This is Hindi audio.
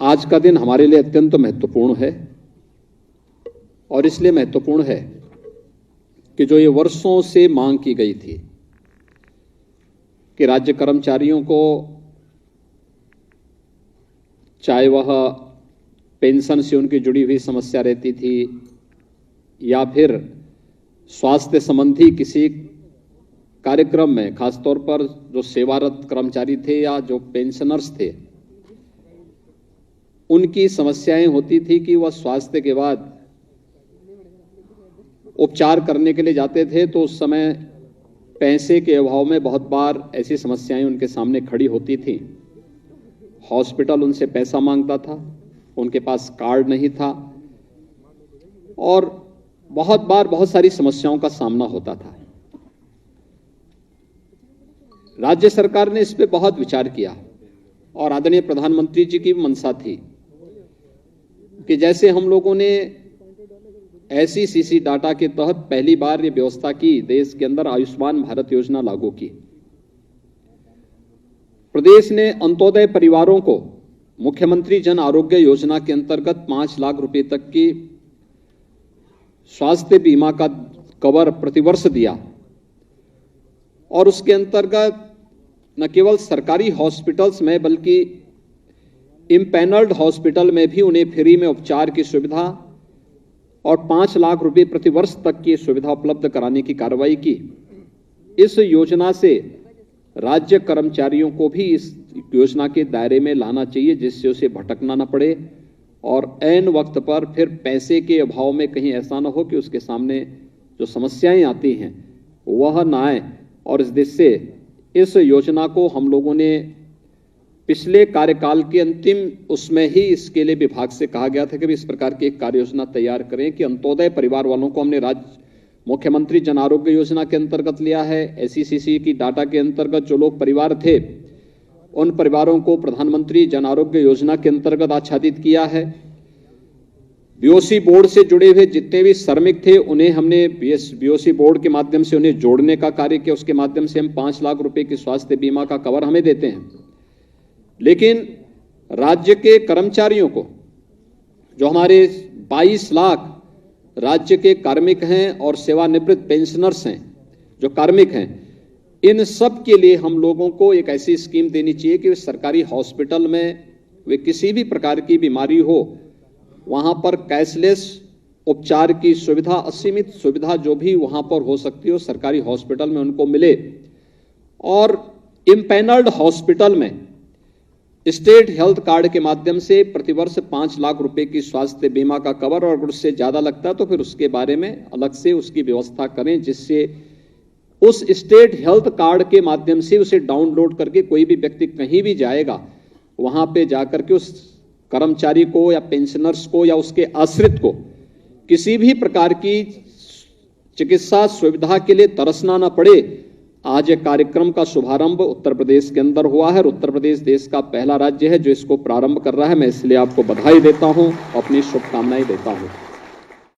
आज का दिन हमारे लिए अत्यंत महत्वपूर्ण है और इसलिए महत्वपूर्ण है कि जो ये वर्षों से मांग की गई थी कि राज्य कर्मचारियों को, चाहे वह पेंशन से उनकी जुड़ी हुई समस्या रहती थी या फिर स्वास्थ्य संबंधी किसी कार्यक्रम में, खासतौर पर जो सेवारत कर्मचारी थे या जो पेंशनर्स थे, उनकी समस्याएं होती थी कि वह स्वास्थ्य के बाद उपचार करने के लिए जाते थे तो उस समय पैसे के अभाव में बहुत बार ऐसी समस्याएं उनके सामने खड़ी होती थी। हॉस्पिटल उनसे पैसा मांगता था, उनके पास कार्ड नहीं था और बहुत बार बहुत सारी समस्याओं का सामना होता था। राज्य सरकार ने इस पे बहुत विचार किया और आदरणीय प्रधानमंत्री जी की मंशा थी कि जैसे हम लोगों ने SECC डाटा के तहत पहली बार ये व्यवस्था की, देश के अंदर आयुष्मान भारत योजना लागू की। प्रदेश ने अंत्योदय परिवारों को मुख्यमंत्री जन आरोग्य योजना के अंतर्गत 5 लाख रुपए तक की स्वास्थ्य बीमा का कवर प्रतिवर्ष दिया और उसके अंतर्गत न केवल सरकारी हॉस्पिटल्स में बल्कि इम्पैनल्ड हॉस्पिटल में भी उन्हें फ्री में उपचार की सुविधा और 5 लाख रुपए प्रतिवर्ष तक की सुविधा उपलब्ध कराने की कार्रवाई की। इस योजना से राज्य कर्मचारियों को भी इस योजना के दायरे में लाना चाहिए, जिससे उसे भटकना न पड़े और ऐन वक्त पर फिर पैसे के अभाव में कहीं ऐसा न हो कि उसके सामने जो समस्याएं आती हैं वह न आए। और इस देश से इस योजना को हम लोगों ने पिछले कार्यकाल के अंतिम उसमें ही इसके लिए विभाग से कहा गया था कि इस प्रकार की एक कार्य योजना तैयार करें कि अंत्योदय परिवार वालों को हमने राज्य मुख्यमंत्री जन आरोग्य योजना के अंतर्गत लिया है। SECC की डाटा के अंतर्गत जो लोग परिवार थे उन परिवारों को प्रधानमंत्री जन आरोग्य योजना के अंतर्गत आच्छादित किया है। BOC बोर्ड से जुड़े हुए जितने भी श्रमिक थे उन्हें हमने BOC बोर्ड के माध्यम से उन्हें जोड़ने का कार्य किया। उसके माध्यम से हम 5 लाख रुपए की स्वास्थ्य बीमा का कवर हमें देते हैं। लेकिन राज्य के कर्मचारियों को, जो हमारे 22 लाख राज्य के कार्मिक हैं और सेवानिवृत्त पेंशनर्स हैं जो कार्मिक हैं, इन सब के लिए हम लोगों को एक ऐसी स्कीम देनी चाहिए कि सरकारी हॉस्पिटल में वे किसी भी प्रकार की बीमारी हो वहां पर कैशलेस उपचार की सुविधा, असीमित सुविधा जो भी वहां पर हो सकती हो सरकारी हॉस्पिटल में उनको मिले। और इम्पैनल्ड हॉस्पिटल में स्टेट हेल्थ कार्ड के माध्यम से प्रतिवर्ष 5 लाख रुपए की स्वास्थ्य बीमा का कवर, और अगर उससे ज्यादा लगता है तो फिर उसके बारे में अलग से उसकी व्यवस्था करें, जिससे उस स्टेट हेल्थ कार्ड के माध्यम से उसे डाउनलोड करके कोई भी व्यक्ति कहीं भी जाएगा वहां पे जाकर के उस कर्मचारी को या पेंशनर्स को या उसके आश्रित को किसी भी प्रकार की चिकित्सा सुविधा के लिए तरसना न पड़े। आज एक कार्यक्रम का शुभारंभ उत्तर प्रदेश के अंदर हुआ है और उत्तर प्रदेश देश का पहला राज्य है जो इसको प्रारंभ कर रहा है। मैं इसलिए आपको बधाई देता हूं, अपनी शुभकामनाएं देता हूं।